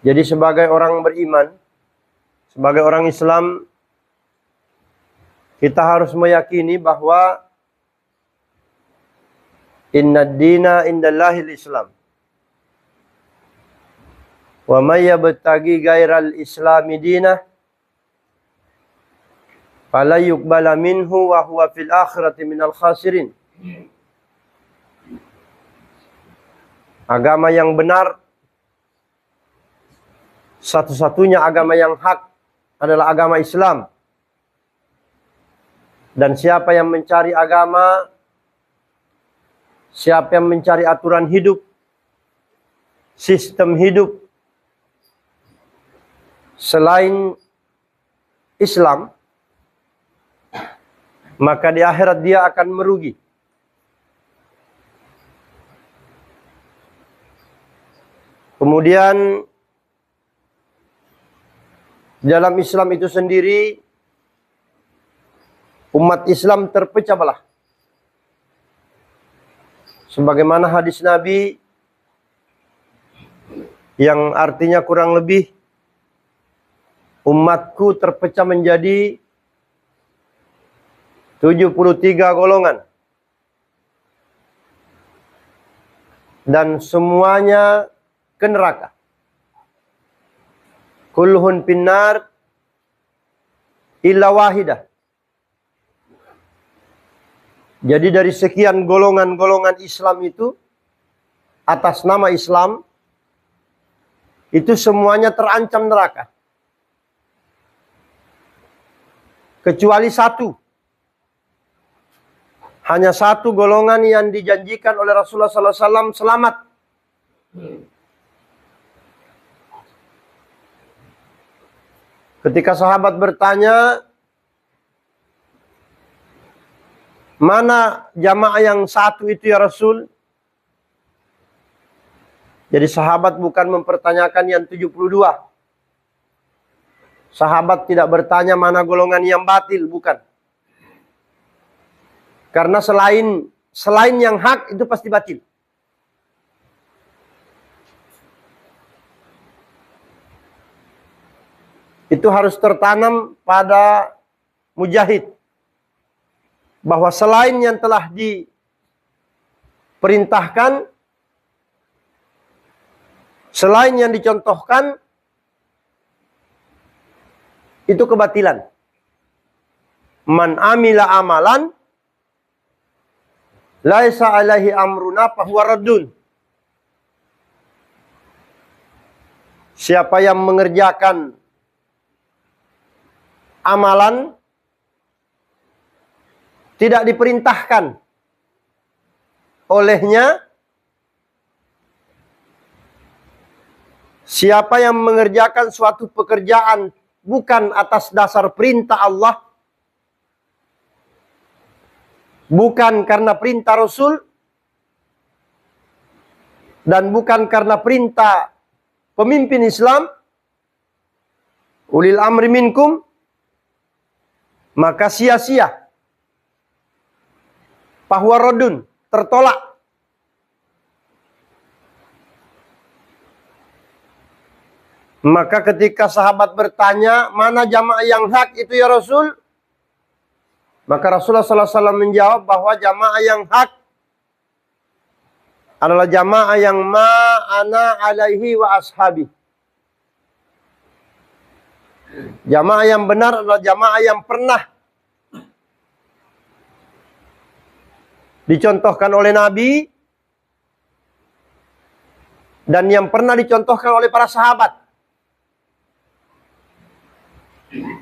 Jadi sebagai orang beriman, sebagai orang Islam, kita harus meyakini bahwa inna dina indallahil Islam. Wa may yabtaghi ghairal islami dinah fala yuqbala minhu wa huwa fil akhirati minal khasirin. Agama yang benar, satu-satunya agama yang hak adalah agama Islam. Dan siapa yang mencari agama, siapa yang mencari aturan hidup, sistem hidup selain Islam, maka di akhirat dia akan merugi. Kemudian dalam Islam itu sendiri, umat Islam terpecah belah. Sebagaimana hadis Nabi yang artinya kurang lebih, umatku terpecah menjadi 73 golongan. Dan semuanya ke neraka. Kulluhun finnar illa wahidah. Jadi dari sekian golongan-golongan Islam itu, atas nama Islam, itu semuanya terancam neraka. Kecuali satu. Hanya satu golongan yang dijanjikan oleh Rasulullah SAW selamat. Ketika sahabat bertanya, mana jamaah yang satu itu ya Rasul? Jadi sahabat bukan mempertanyakan yang 72. Sahabat tidak bertanya mana golongan yang batil, bukan. Karena selain yang hak itu pasti batil. Itu harus tertanam pada mujahid. Bahwa selain yang telah diperintahkan, selain yang dicontohkan, itu kebatilan. Man amila amalan laisa alaihi amruna fahuwa raddun. Siapa yang mengerjakan amalan tidak diperintahkan olehnya, siapa yang mengerjakan suatu pekerjaan bukan atas dasar perintah Allah, bukan karena perintah Rasul, dan bukan karena perintah pemimpin Islam, ulil amri minkum, maka sia-sia. Fahuwa raddun, tertolak. Maka ketika sahabat bertanya, mana jamaah yang hak itu ya Rasul? Maka Rasulullah SAW menjawab bahwa jamaah yang hak adalah jamaah yang ma'ana alaihi wa ashabi. Jamaah yang benar adalah jamaah yang pernah dicontohkan oleh Nabi dan yang pernah dicontohkan oleh para sahabat.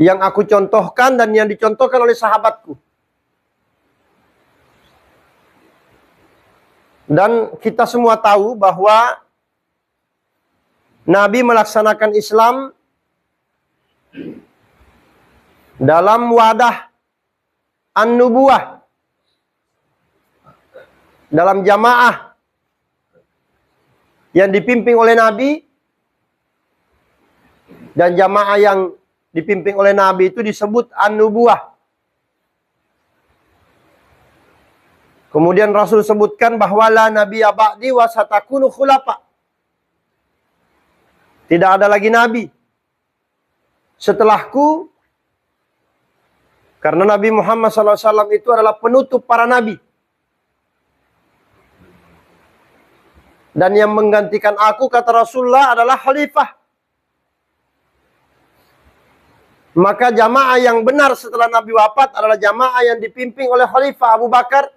Yang aku contohkan dan yang dicontohkan oleh sahabatku. Dan kita semua tahu bahwa Nabi melaksanakan Islam dalam wadah an-nubuwah, dalam jamaah yang dipimpin oleh Nabi, dan jamaah yang dipimpin oleh Nabi itu disebut an-nubuwah. Kemudian Rasul sebutkan bahwa la nabiyya ba'di wa satakunu khulafa. Tidak ada lagi nabi setelahku, karena Nabi Muhammad SAW itu adalah penutup para nabi. Dan yang menggantikan aku, kata Rasulullah, adalah khalifah. Maka jamaah yang benar setelah Nabi wafat adalah jamaah yang dipimpin oleh Khalifah Abu Bakar,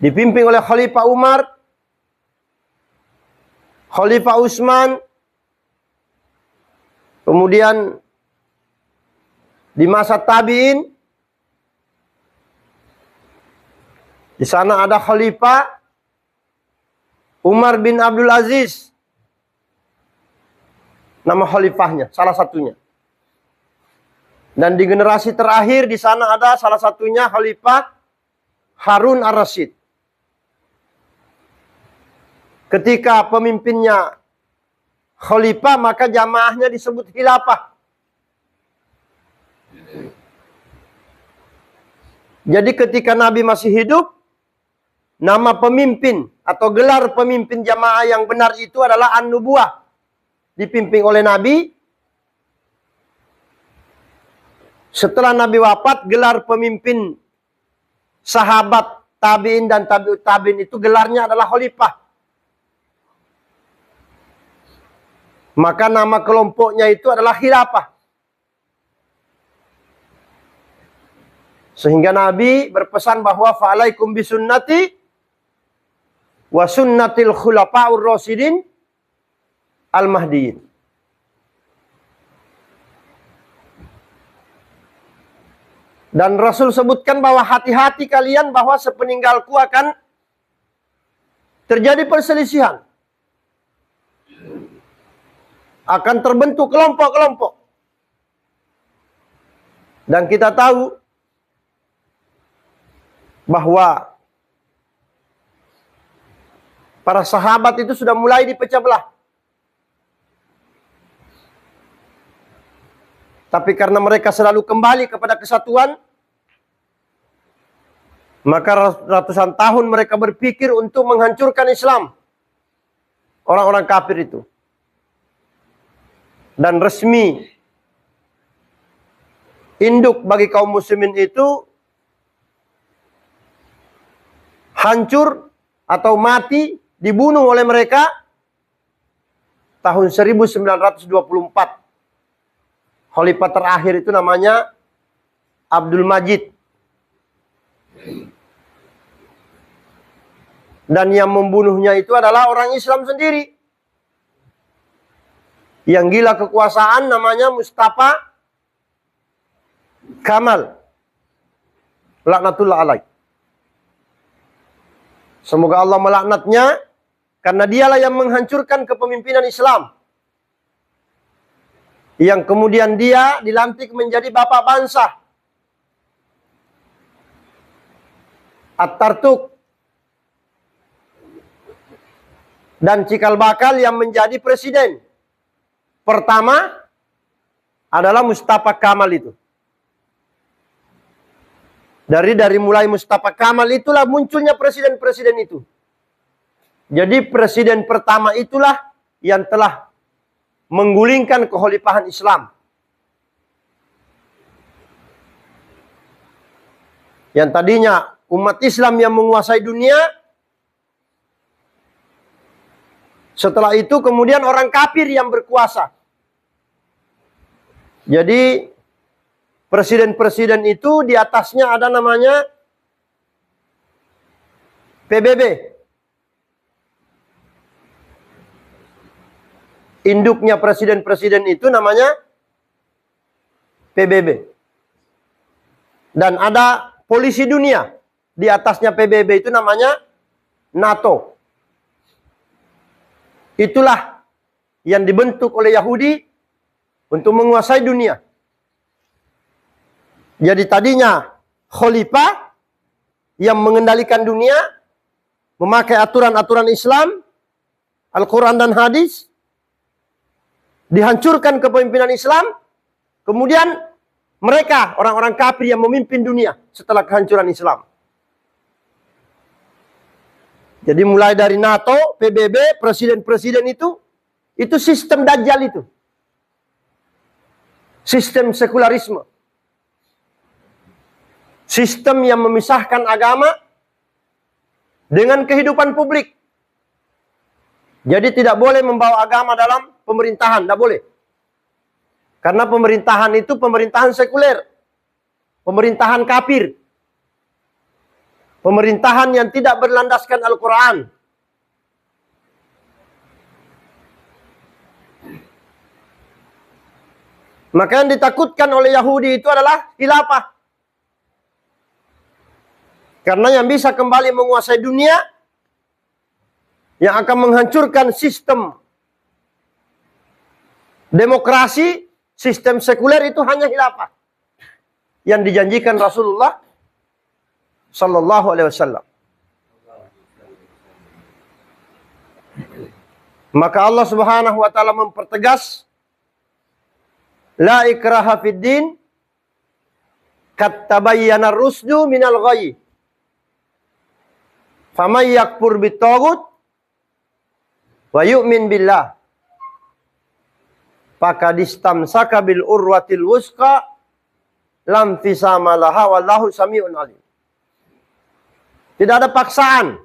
dipimpin oleh Khalifah Umar, Khalifah Utsman, kemudian di masa tabi'in, di sana ada Khalifah Umar bin Abdul Aziz. Nama khalifahnya, salah satunya. Dan di generasi terakhir di sana ada salah satunya Khalifah Harun ar-Rasyid. Ketika pemimpinnya khalifah, maka jamaahnya disebut khilafah. Jadi ketika Nabi masih hidup, nama pemimpin atau gelar pemimpin jamaah yang benar itu adalah an-nubuwah. Dipimpin oleh Nabi. Setelah Nabi wafat, gelar pemimpin sahabat tabi'in dan tabi'ut tabi'in itu gelarnya adalah khalifah. Maka nama kelompoknya itu adalah khilafah. Sehingga Nabi berpesan bahwa fa'alaikum bisunnati wa sunnatil khulafa'ur rasyidin al-mahdiyin. Dan Rasul sebutkan bahwa hati-hati kalian bahwa sepeninggalku akan terjadi perselisihan. Akan terbentuk kelompok-kelompok. Dan kita tahu bahwa para sahabat itu sudah mulai dipecah belah. Tapi karena mereka selalu kembali kepada kesatuan, maka ratusan tahun mereka berpikir untuk menghancurkan Islam. Orang-orang kafir itu. Dan resmi induk bagi kaum muslimin itu hancur atau mati, dibunuh oleh mereka tahun 1924. Khalifah terakhir itu namanya Abdul Majid. Dan yang membunuhnya itu adalah orang Islam sendiri. Yang gila kekuasaan namanya Mustafa Kamal. Laknatullah alaih. Semoga Allah melaknatnya, karena dialah yang menghancurkan kepemimpinan Islam. Yang kemudian dia dilantik menjadi bapak bangsa. At-Tartuk dan Cikal Bakal yang menjadi presiden pertama adalah Mustafa Kamal itu. Dari mulai Mustafa Kamal itulah munculnya presiden-presiden itu. Jadi presiden pertama itulah yang telah menggulingkan kekhalifahan Islam. Yang tadinya umat Islam yang menguasai dunia, setelah itu kemudian orang kafir yang berkuasa. Jadi presiden-presiden itu di atasnya ada namanya PBB. Induknya presiden-presiden itu namanya PBB. Dan ada polisi dunia. Di atasnya PBB itu namanya NATO. Itulah yang dibentuk oleh Yahudi untuk menguasai dunia. Jadi tadinya khalifah yang mengendalikan dunia, memakai aturan-aturan Islam, Al-Quran dan hadis, dihancurkan kepemimpinan Islam, kemudian mereka, orang-orang kafir yang memimpin dunia setelah kehancuran Islam. Jadi mulai dari NATO, PBB, presiden-presiden itu sistem Dajjal itu. Sistem sekularisme. Sistem yang memisahkan agama dengan kehidupan publik. Jadi tidak boleh membawa agama dalam pemerintahan, tidak boleh. Karena pemerintahan itu pemerintahan sekuler. Pemerintahan kafir. Pemerintahan yang tidak berlandaskan Al-Quran. Maka yang ditakutkan oleh Yahudi itu adalah khilafah. Karena yang bisa kembali menguasai dunia, yang akan menghancurkan sistem demokrasi, sistem sekuler itu hanya khilafah. Yang dijanjikan Rasulullah Sallallahu Alaihi Wasallam. Maka Allah Subhanahu Wa Taala mempertegas, la ikraha fid din, kat tabayyana rusdu minal ghayy. Faman yakfur bitaghut wa yu'min billah faqad istamsaka bil urwatil wusqa lam fisama laha wallahu samiun alim. Tidak ada paksaan.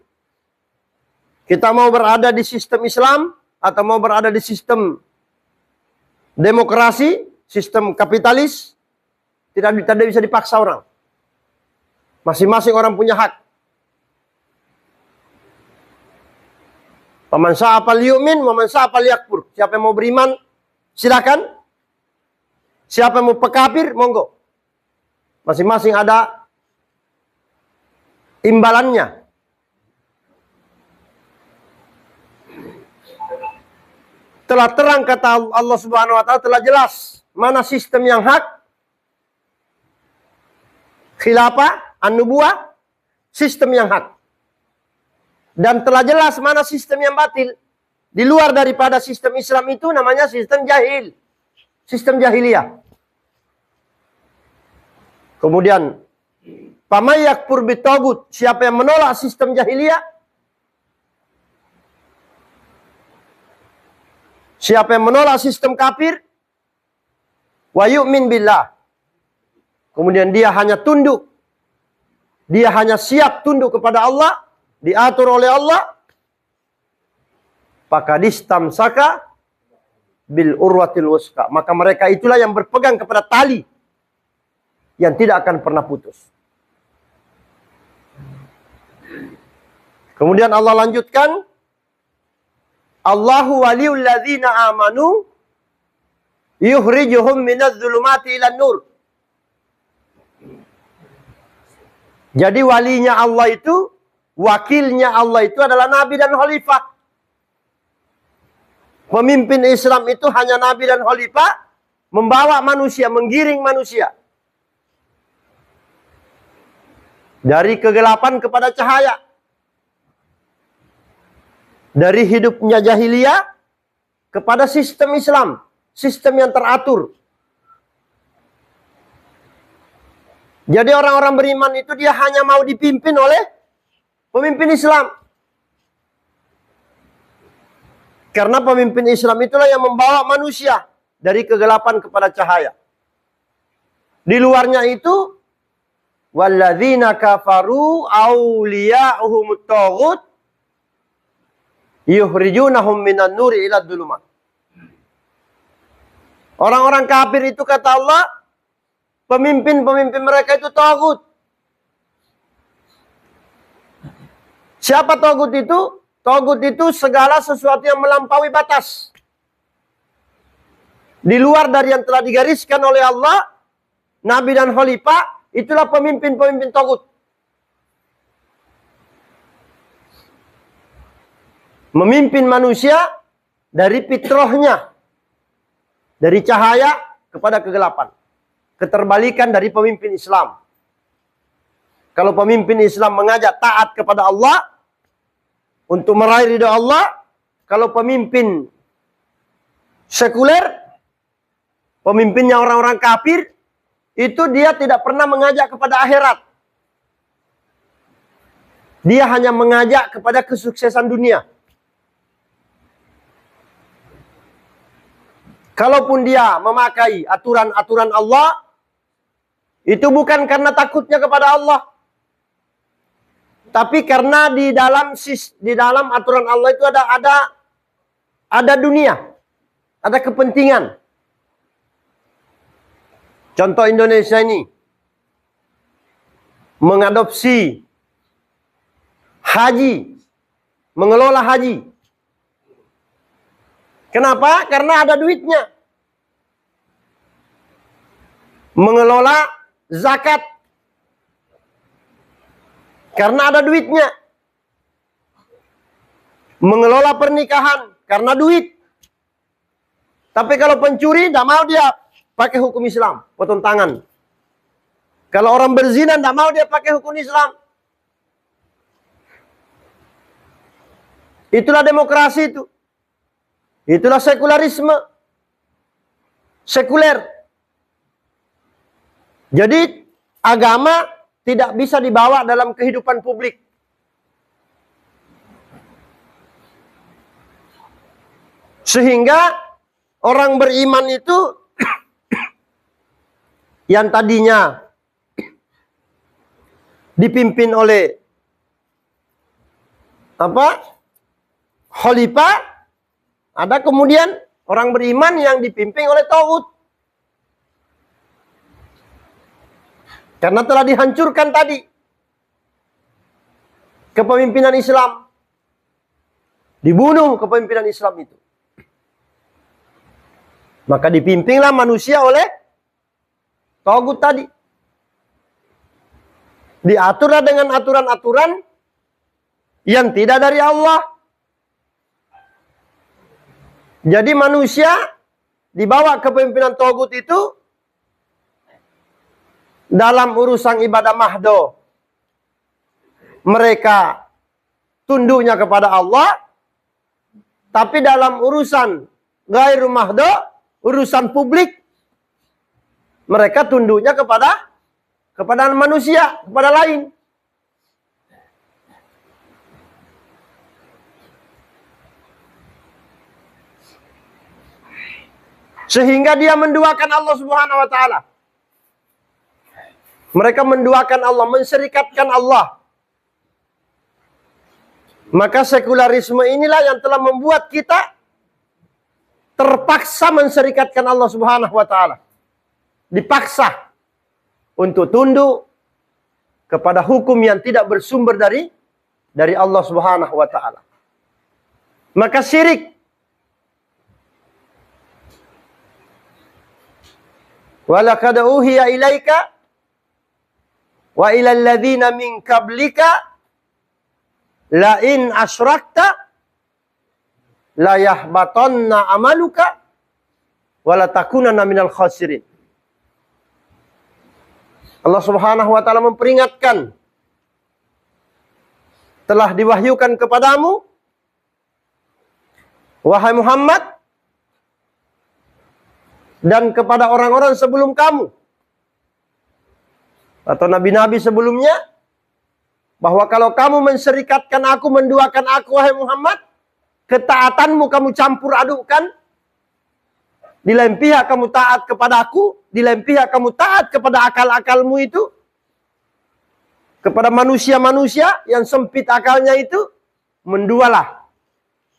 Kita mau berada di sistem Islam atau mau berada di sistem demokrasi, sistem kapitalis, tidak bisa dipaksa orang. Masing-masing orang punya hak. Faman syaa falyu'min wa man syaa falyakfur. Siapa yang mau beriman, silakan. Siapa yang mau kafir, monggo. Masing-masing ada imbalannya. Telah terang kata Allah Subhanahu wa taala, telah jelas mana sistem yang hak. Khilafah, an-nubuwah, sistem yang hak. Dan telah jelas mana sistem yang batil. Di luar daripada sistem Islam itu namanya sistem jahil. Sistem jahiliyah. Kemudian faman yakfur bitaghut, siapa yang menolak sistem jahiliyah, siapa yang menolak sistem kafir, wa yu'min billah, kemudian dia hanya tunduk, dia hanya siap tunduk kepada Allah, diatur oleh Allah, faqadistamsaka bil urwatil wusqa, maka mereka itulah yang berpegang kepada tali yang tidak akan pernah putus. Kemudian Allah lanjutkan, Allahu waliyul ladzina amanu yukhrijuhum minadz zulumati ilan nur. Jadi walinya Allah itu, wakilnya Allah itu adalah nabi dan khalifah. Pemimpin Islam itu hanya nabi dan khalifah, membawa manusia, menggiring manusia dari kegelapan kepada cahaya. Dari hidupnya jahiliyah kepada sistem Islam, sistem yang teratur. Jadi orang-orang beriman itu dia hanya mau dipimpin oleh pemimpin Islam. Karena pemimpin Islam itulah yang membawa manusia dari kegelapan kepada cahaya. Di luarnya itu, walladzina kafaru awliya'uhumut taghut yukhrijunahum minan nuri ila dhulumat. Orang-orang kafir itu kata Allah, pemimpin-pemimpin mereka itu taghut. Siapa taghut itu? Taghut itu segala sesuatu yang melampaui batas. Di luar dari yang telah digariskan oleh Allah, nabi dan khalifah, itulah pemimpin-pemimpin taghut. Memimpin manusia dari fitrahnya, dari cahaya kepada kegelapan. Keterbalikan dari pemimpin Islam. Kalau pemimpin Islam mengajak taat kepada Allah untuk meraih ridha Allah, kalau pemimpin sekuler, pemimpinnya orang-orang kafir, itu dia tidak pernah mengajak kepada akhirat. Dia hanya mengajak kepada kesuksesan dunia. Kalaupun dia memakai aturan-aturan Allah, itu bukan karena takutnya kepada Allah, tapi karena di dalam aturan Allah itu ada dunia, ada kepentingan. Contoh Indonesia ini mengadopsi haji, mengelola haji. Kenapa? Karena ada duitnya. Mengelola zakat. Karena ada duitnya. Mengelola pernikahan. Karena duit. Tapi kalau pencuri, tidak mau dia pakai hukum Islam. Potong tangan. Kalau orang berzina, tidak mau dia pakai hukum Islam. Itulah demokrasi itu. Itulah sekularisme. Sekuler. Jadi agama tidak bisa dibawa dalam kehidupan publik. Sehingga orang beriman itu yang tadinya dipimpin oleh khalifah, ada kemudian orang beriman yang dipimpin oleh tagut. Karena telah dihancurkan tadi kepemimpinan Islam. Dibunuh kepemimpinan Islam itu. Maka dipimpinlah manusia oleh tagut tadi. Diaturlah dengan aturan-aturan yang tidak dari Allah. Jadi manusia dibawa kepemimpinan tagut itu dalam urusan ibadah mahdo. Mereka tunduknya kepada Allah. Tapi dalam urusan ghairu mahdo, urusan publik, mereka tunduknya kepada manusia, kepada lain. Sehingga dia menduakan Allah Subhanahu wa taala. Mereka menduakan Allah, menserikatkan Allah. Maka sekularisme inilah yang telah membuat kita terpaksa menserikatkan Allah Subhanahu wa taala. Dipaksa untuk tunduk kepada hukum yang tidak bersumber dari Allah Subhanahu wa taala. Maka syirik. Walaqad uhiya ilaika wa ilal ladzina min qablika la in asyrakta la yahbatanna amaluka wa la takunanna minal khasirin. Allah Subhanahu wa taala memperingatkan, telah diwahyukan kepadamu wahai Muhammad dan kepada orang-orang sebelum kamu atau nabi-nabi sebelumnya, bahwa kalau kamu menserikatkan aku, menduakan aku wahai Muhammad, ketaatanmu kamu campur adukkan. Di lain pihak kamu taat kepada aku, di lain pihak kamu taat kepada akal-akalmu itu, kepada manusia-manusia yang sempit akalnya itu, mendualah,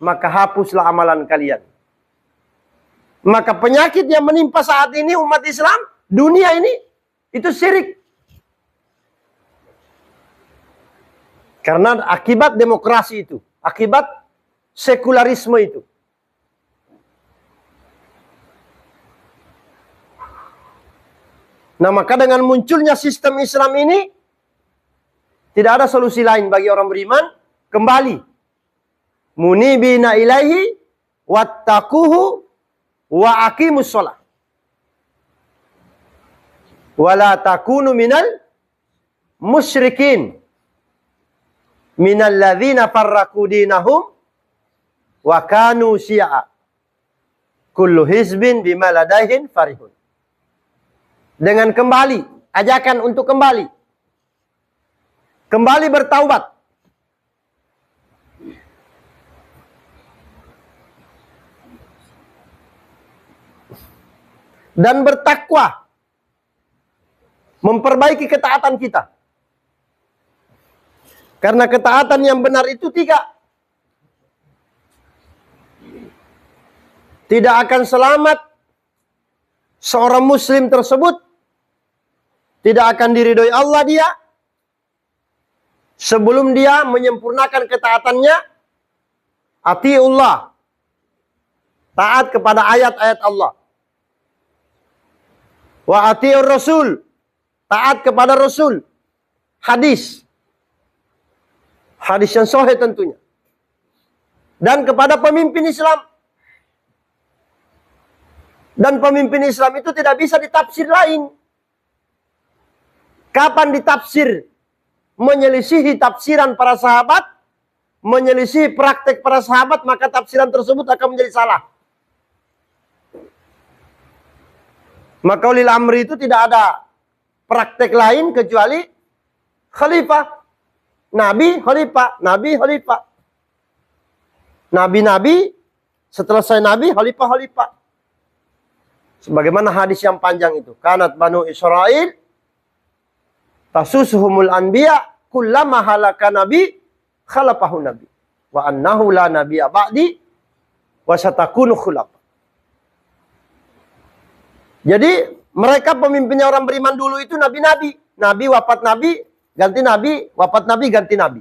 maka hapuslah amalan kalian. Maka penyakit yang menimpa saat ini umat Islam, dunia ini, itu syirik. Karena akibat demokrasi itu, akibat sekularisme itu. Nah, maka dengan munculnya sistem Islam ini, tidak ada solusi lain bagi orang beriman, kembali. Munibina ilaihi wattaquhu wa aqimus shalah. Wala takunu minal musyrikin. Minal ladzina farraqu dinahum wa kanu syi'a. Kullu hizbin bima ladaihim farihun. Dengan kembali, ajakan untuk kembali. Kembali bertaubat. dan bertakwa, memperbaiki ketaatan kita. Karena ketaatan yang benar itu 3. Tidak akan selamat seorang muslim tersebut, tidak akan diridhoi Allah dia sebelum dia menyempurnakan ketaatannya. Atiullah, taat kepada ayat-ayat Allah. Wa atiur rasul, taat kepada Rasul. Hadis yang sahih tentunya. Dan kepada pemimpin Islam. Dan pemimpin Islam itu tidak bisa ditafsir lain. Kapan ditafsir? Menyelisihi tafsiran para sahabat, menyelisihi praktek para sahabat, maka tafsiran tersebut akan menjadi salah. Maka ulil amri itu tidak ada praktek lain kecuali khalifah. Nabi, khalifah. Nabi, khalifah. Nabi-nabi, setelah saya nabi, khalifah-khalifah. Sebagaimana hadis yang panjang itu. Kanat Banu Israel tasusuhumul anbiya kullama halaka nabi khalafahu nabi. Wa annahu la nabiyya ba'di wa satakunu khulafa. Jadi mereka pemimpinnya orang beriman dulu itu nabi-nabi. Nabi wafat nabi, ganti nabi, wafat nabi, ganti nabi.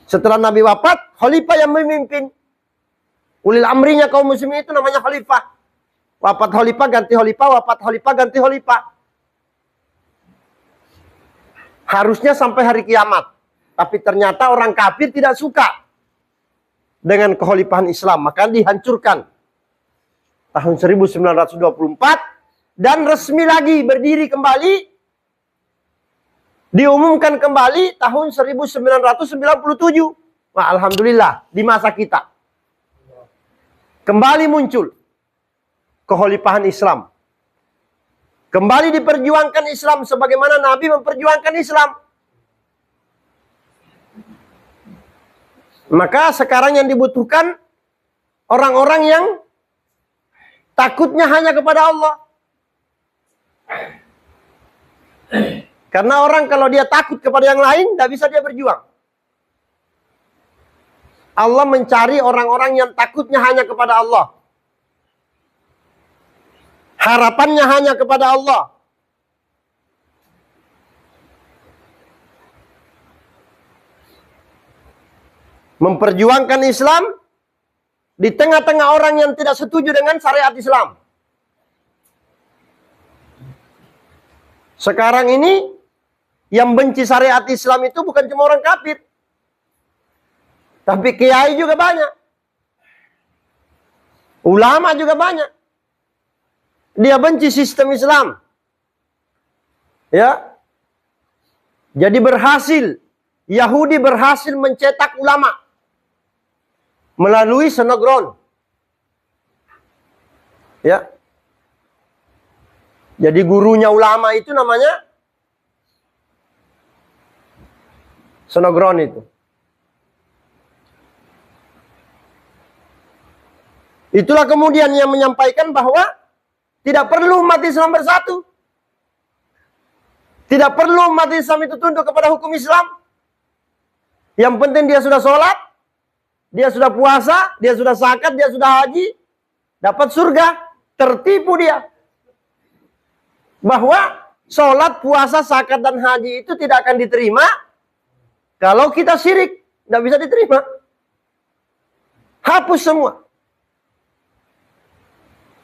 Setelah nabi wafat, khalifah yang memimpin. Ulil amrinya kaum muslimin itu namanya khalifah. Wafat khalifah, ganti khalifah, wafat khalifah, ganti khalifah. Harusnya sampai hari kiamat. Tapi ternyata orang kafir tidak suka dengan kekhalifahan Islam. Maka dihancurkan. Tahun 1924. Dan resmi lagi berdiri kembali. Diumumkan kembali tahun 1997. Wah, alhamdulillah di masa kita. Kembali muncul kekhalifahan Islam. Kembali diperjuangkan Islam sebagaimana Nabi memperjuangkan Islam. Maka sekarang yang dibutuhkan orang-orang yang takutnya hanya kepada Allah. Karena orang kalau dia takut kepada yang lain, tidak bisa dia berjuang. Allah mencari orang-orang yang takutnya hanya kepada Allah. Harapannya hanya kepada Allah. Memperjuangkan Islam di tengah-tengah orang yang tidak setuju dengan syariat Islam. Sekarang ini yang benci syariat Islam itu bukan cuma orang kafir. Tapi kiai juga banyak. Ulama juga banyak. Dia benci sistem Islam. Ya. Jadi berhasil. Yahudi berhasil mencetak ulama. Melalui sinagron. Ya. Jadi gurunya ulama itu namanya sinagron itu. Itulah kemudian yang menyampaikan bahwa tidak perlu umat Islam bersatu. Tidak perlu umat Islam itu tunduk kepada hukum Islam. Yang penting dia sudah sholat, dia sudah puasa, dia sudah zakat, dia sudah haji, dapat surga. Tertipu dia. Bahwa sholat, puasa, zakat, dan haji itu tidak akan diterima kalau kita syirik. Tidak bisa diterima. Hapus semua.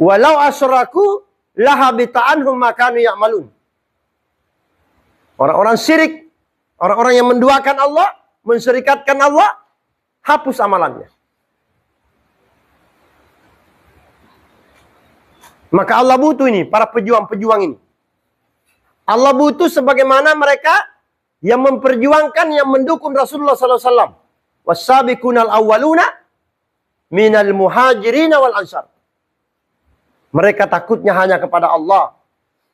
Walau asyraku lahabita anhum ma kanu ya'malun. Orang-orang syirik, orang-orang yang menduakan Allah, mensyirikatkan Allah, hapus amalannya. Maka Allah butuh ini, para pejuang-pejuang ini. Allah butuh sebagaimana mereka yang memperjuangkan, yang mendukung Rasulullah SAW. Was-sabiqunal awwaluna minal muhajirin wal ansar. Mereka takutnya hanya kepada Allah.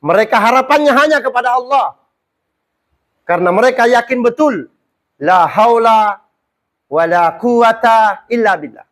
Mereka harapannya hanya kepada Allah. Karena mereka yakin betul. La haula wa la quwata illa billah.